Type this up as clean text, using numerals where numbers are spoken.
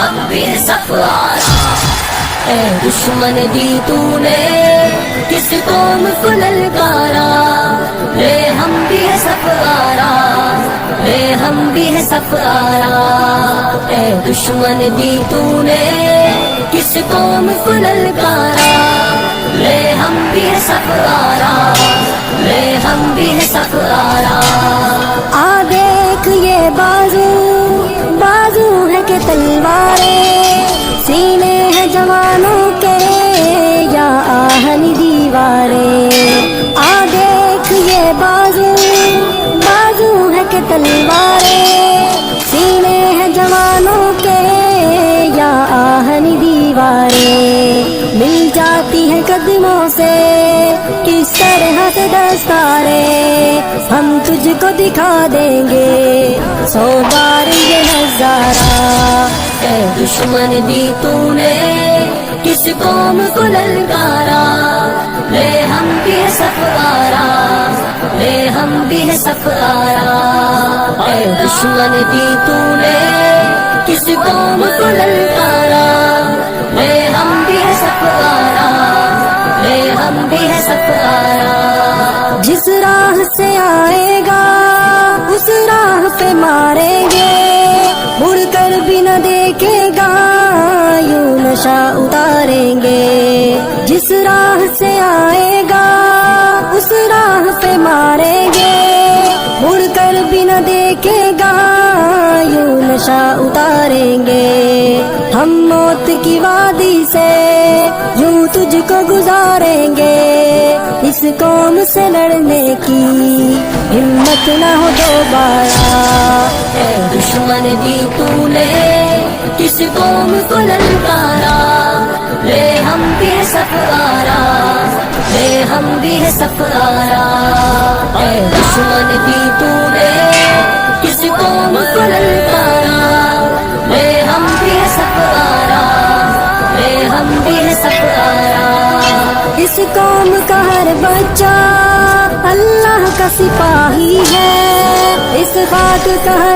ہم بھی ہے سفارا. اے دشمن دی تو نے کس قوم کو للکارا، لے ہم بھی ہے سفارا، لے ہم بھی ہے سفارا. اے دشمن دی تو نے کس قوم کو للکارا، لے ہم بھی ہے سفارا، لے ہم بھی ہے سفارا. آ دیکھ یہ بازو بازو ہے کہ تلواریں، سینے ہیں جوانوں کے یا آہن دیواریں. آ دیکھ یہ بازو بازو ہے کہ تلواریں، سینے ہیں جوانوں کے یا آہن دیواریں. مل جاتی ہیں قدموں سے کس طرح سے دستاریں، ہم تجھ کو دکھا دیں گے 100 بار یہ نظارہ. اے دشمن دی تو نے کس قوم کو للکارا، لے ہم بھی ہے سفارا، لے ہم بھی ہے سفارا. اے دشمن دی تو نے کس قوم کو للکارا، لے ہم بھی ہے سفارا، لے ہم بھی ہے سفارا. جس راہ سے آئے گا اس راہ پہ ماریں گے، مڑ کر بھی نہ دیکھے گا یوں نشہ اتاریں گے. جس راہ سے آئے گا اس راہ پہ ماریں گے، مڑ کر بھی نہ دیکھے گا یوں نشہ اتاریں گے. ہم موت کی وادی سے یوں تجھ کو گزاریں گے، اس قوم سے لڑنے کی ہمت نہ ہو دوبارہ. اے دشمن دی تو نے کس قوم کو للکارا، لے ہم بھی ہے سفارا، لے ہم بھی ہے سفارا. اے دشمن دی تو نے کس قوم کو للکارا، لے ہم بھی ہے سفارا، لے ہم بھی ہے سفارا. اس قوم کا ہر بچہ اللہ کا سپاہی ہے، اس خاک کا ہر